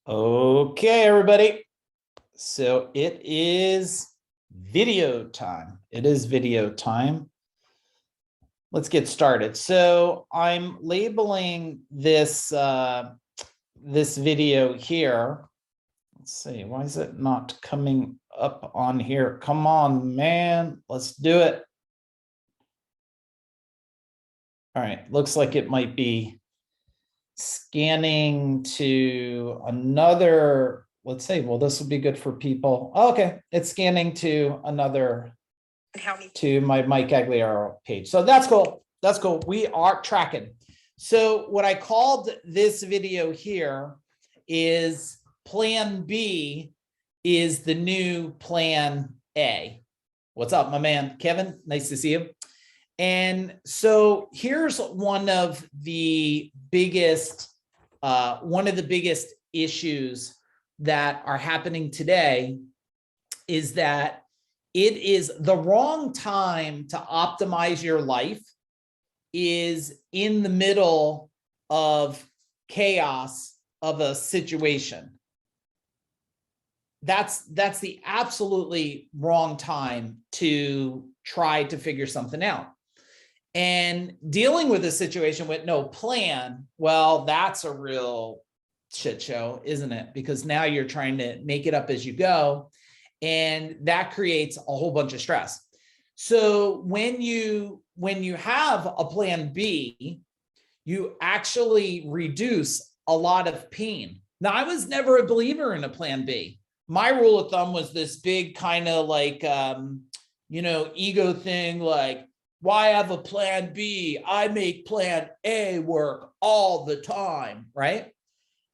Okay, everybody. So it is video time. It is video time. Let's get started. So I'm labeling this this video here. Let's see, why is it not coming up on here? Come on, man. Let's do it. All right, looks like it might be scanning to another, let's say, well, this will be good for people. Oh, okay, it's scanning to another, to my Mike Agugliaro page. So that's cool. That's cool. We are tracking. So what I called this video here is Plan B is the new Plan A. What's up, my man? Kevin, nice to see you. And so here's one of the biggest issues that are happening today is that it is the wrong time to optimize your life is in the middle of chaos of a situation. That's the absolutely wrong time to try to figure something out. And dealing with a situation with no plan, well, that's a real shit show, isn't it? Because now you're trying to make it up as you go, and that creates a whole bunch of stress. So when you have a plan B, you actually reduce a lot of pain. Now, I was never a believer in a plan B. My rule of thumb was this big kind of like, ego thing, like, why have a plan B? I make plan A work all the time, right?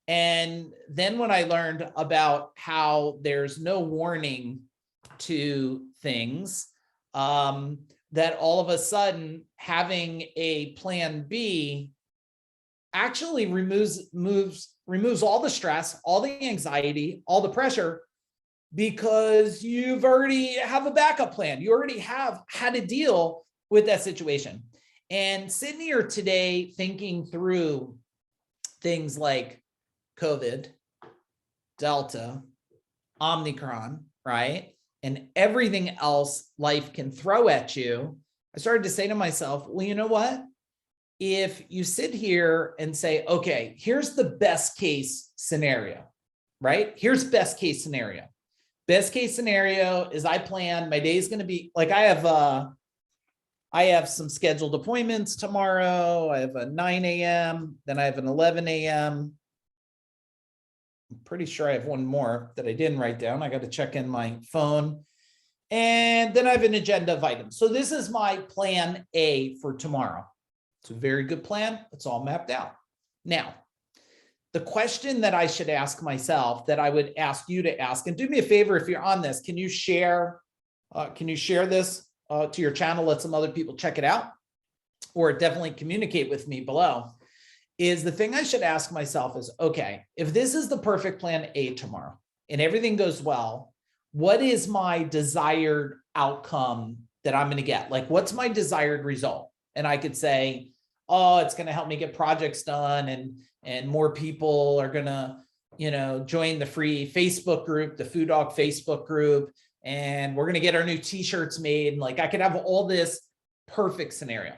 And then when I learned about how there's no warning to things, that all of a sudden having a plan B actually removes all the stress, all the anxiety, all the pressure, because you've already have a backup plan. You already have had to deal with that situation. And sitting here today thinking through things like COVID, Delta, Omicron, right? And everything else life can throw at you, I started to say to myself, well, you know what? If you sit here and say, okay, here's the best case scenario, right? Here's best case scenario. Best case scenario is I plan, my day is going to be like, I have some scheduled appointments tomorrow. I have a 9 a.m. Then I have an 11 a.m. I'm pretty sure I have one more that I didn't write down. I got to check in my phone. And then I have an agenda of items. So this is my plan A for tomorrow. It's a very good plan. It's all mapped out. Now, the question that I should ask myself, that I would ask you to ask, and do me a favor if you're on this, can you share this to your channel, let some other people check it out, or definitely communicate with me below, is the thing I should ask myself is, okay, if this is the perfect plan A tomorrow and everything goes well, what is my desired outcome that I'm going to get? Like, what's my desired result? And I could say, oh, it's going to help me get projects done, and more people are going to, join the free Facebook group, the Food Dog Facebook group, and we're going to get our new t-shirts made. And like, I could have all this perfect scenario.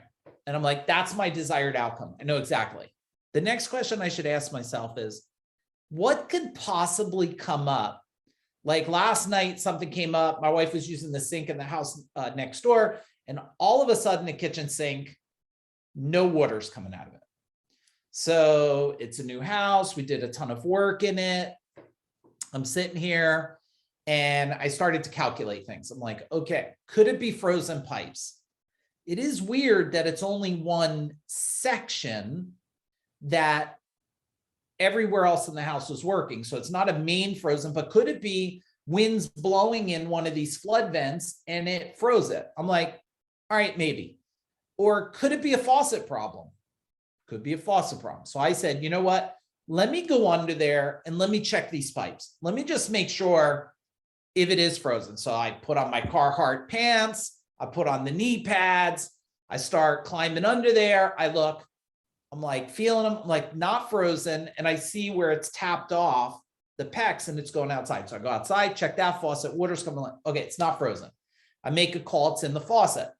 And I'm like, that's my desired outcome. I know exactly. The next question I should ask myself is, what could possibly come up? Like last night, something came up. My wife was using the sink in the house next door, and all of a sudden the kitchen sink, no water's coming out of it. So it's a new house. We did a ton of work in it. I'm sitting here and I started to calculate things. I'm like, okay, could it be frozen pipes? It is weird that it's only one section that everywhere else in the house was working. So it's not a main frozen, but could it be winds blowing in one of these flood vents and it froze it? I'm like, all right, maybe. Or could it be a faucet problem? Could be a faucet problem. So I said, you know what? Let me go under there and let me check these pipes. Let me just make sure if it is frozen. So I put on my Carhartt pants. I put on the knee pads. I start climbing under there. I look, I'm like feeling them, like not frozen. And I see where it's tapped off. the PEX and it's going outside. So I go outside, check that faucet, water's coming. Okay, it's not frozen. I make a call, it's in the faucet.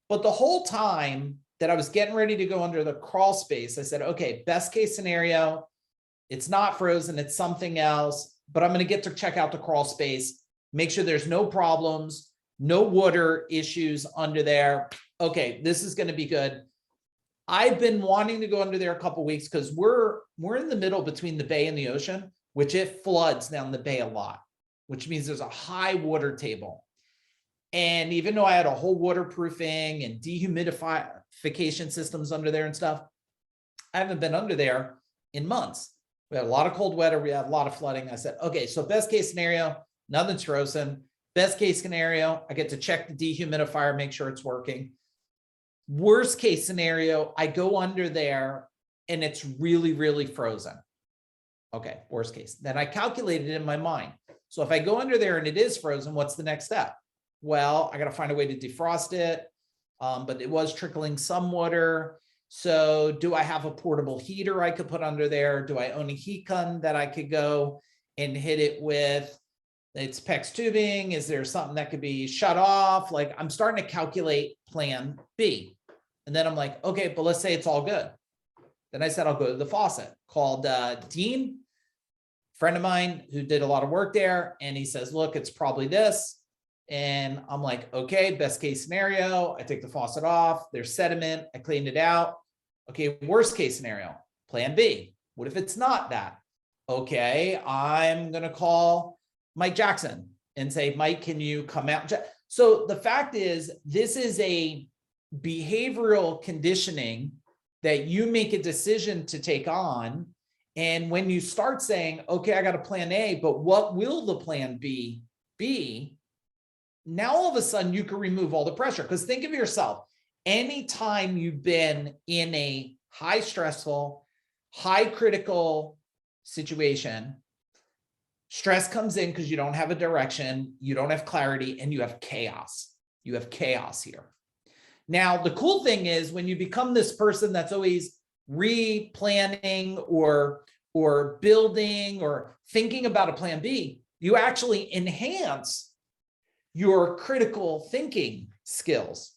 But the whole time that I was getting ready to go under the crawl space, I said, okay, best case scenario, it's not frozen, it's something else, but I'm going to get to check out the crawl space, make sure there's no problems, no water issues under there. Okay, this is going to be good. I've been wanting to go under there a couple of weeks because we're in the middle between the bay and the ocean, which it floods down the bay a lot, which means there's a high water table. And even though I had a whole waterproofing and dehumidification systems under there and stuff, I haven't been under there in months. We had a lot of cold weather. We had a lot of flooding. I said, okay, so best case scenario, nothing's frozen. Best case scenario, I get to check the dehumidifier, make sure it's working. Worst case scenario, I go under there and it's really, really frozen. Okay, worst case. Then I calculated it in my mind. So if I go under there and it is frozen, what's the next step? Well, I got to find a way to defrost it, but it was trickling some water. So do I have a portable heater I could put under there? Do I own a heat gun that I could go and hit it with? It's PEX tubing. Is there something that could be shut off? Like I'm starting to calculate plan B. And then I'm like, okay, but let's say it's all good. Then I said, I'll go to the faucet. Called Dean, friend of mine who did a lot of work there. And he says, look, it's probably this. And I'm like, okay, best case scenario. I take the faucet off. There's sediment. I cleaned it out. Okay, worst case scenario, plan B. What if it's not that? Okay, I'm going to call Mike Jackson and say, Mike, can you come out? So the fact is, this is a behavioral conditioning that you make a decision to take on. And when you start saying, okay, I got a plan A, but what will the plan B be? Now, all of a sudden you can remove all the pressure, because think of yourself, anytime you've been in a high stressful, high critical situation, stress comes in because you don't have a direction, you don't have clarity, and you have chaos. You have chaos here. Now, the cool thing is when you become this person that's always replanning or building or thinking about a plan B, you actually enhance your critical thinking skills,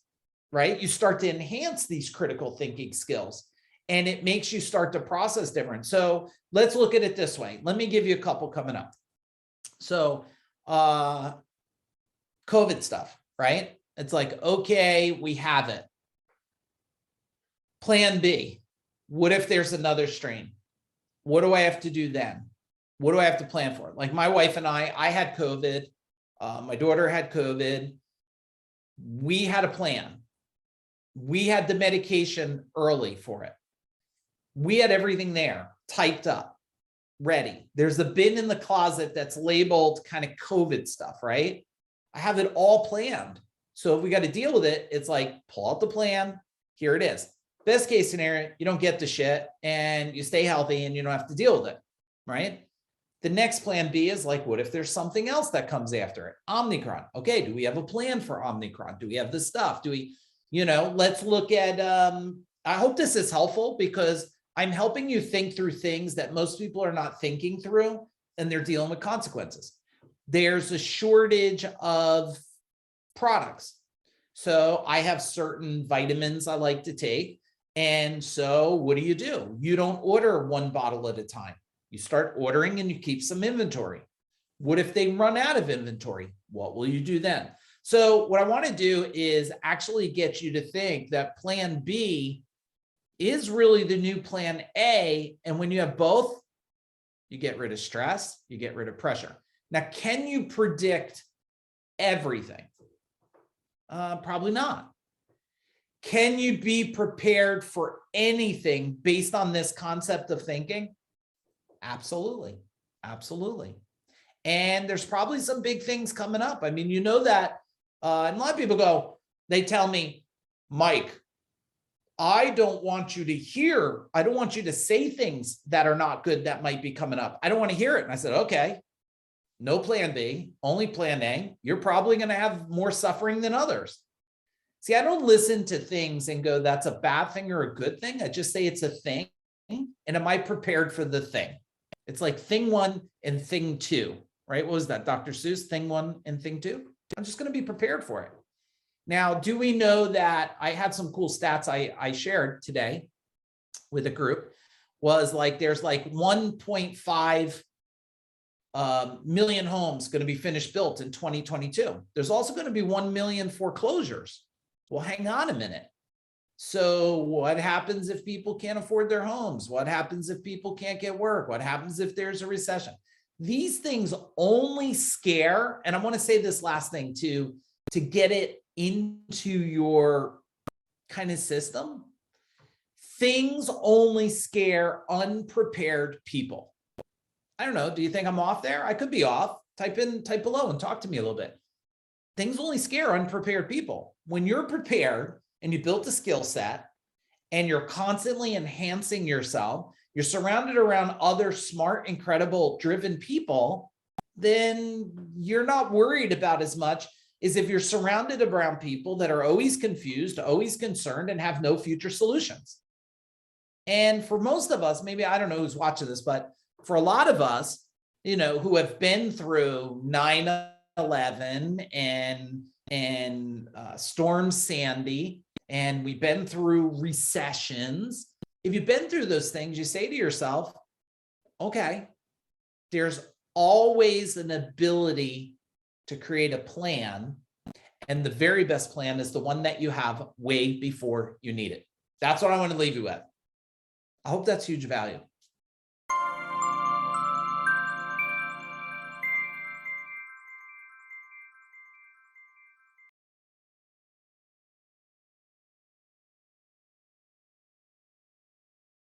right? You start to enhance these critical thinking skills and it makes you start to process different. So let's look at it this way. Let me give you a couple coming up. So COVID stuff, right? It's like, okay, we have it. Plan B. What if there's another strain? What do I have to do then? What do I have to plan for? Like my wife and I had COVID. My daughter had COVID. We had a plan. We had the medication early for it. We had everything there, typed up, ready. There's a bin in the closet that's labeled kind of COVID stuff, right? I have it all planned. So if we got to deal with it, it's like, pull out the plan. Here it is. Best case scenario, you don't get the shit and you stay healthy and you don't have to deal with it, right? The next plan B is like, what if there's something else that comes after it? Omicron. Okay, do we have a plan for Omicron? Do we have the stuff? Do we, let's look at, I hope this is helpful because I'm helping you think through things that most people are not thinking through and they're dealing with consequences. There's a shortage of products. So I have certain vitamins I like to take. And so what do? You don't order one bottle at a time. You start ordering and you keep some inventory. What if they run out of inventory? What will you do then? So what I want to do is actually get you to think that plan B is really the new plan A. And when you have both, you get rid of stress, you get rid of pressure. Now, can you predict everything? Probably not. Can you be prepared for anything based on this concept of thinking? Absolutely. Absolutely. And there's probably some big things coming up. I mean, that, and a lot of people go, they tell me, Mike, I don't want you to say things that are not good that might be coming up. I don't want to hear it. And I said, okay, no plan B, only plan A. You're probably going to have more suffering than others. See, I don't listen to things and go, that's a bad thing or a good thing. I just say it's a thing. And am I prepared for the thing? It's like thing one and thing two, right? What was that, Dr. Seuss? Thing one and thing two. I'm just going to be prepared for it. Now, do we know that I had some cool stats I shared today with a group, was like there's like 1.5 million homes going to be finished built in 2022. There's also going to be 1 million foreclosures. Well, hang on a minute. So what happens if people can't afford their homes? What happens if people can't get work? What happens if there's a recession? These things only scare, and I want to say this last thing too, to get it into your kind of system. Things only scare unprepared people. I don't know. Do you think I'm off there? I could be off. Type below and talk to me a little bit. Things only scare unprepared people. When you're prepared and you built a skill set and you're constantly enhancing yourself, you're surrounded around other smart, incredible, driven people, then you're not worried about as much as if you're surrounded around people that are always confused, always concerned, and have no future solutions. And for most of us, maybe, I don't know who's watching this, but for a lot of us, who have been through 9/11 and Storm Sandy, and we've been through recessions. If you've been through those things, you say to yourself, okay, there's always an ability to create a plan. And the very best plan is the one that you have way before you need it. That's what I want to leave you with. I hope that's huge value.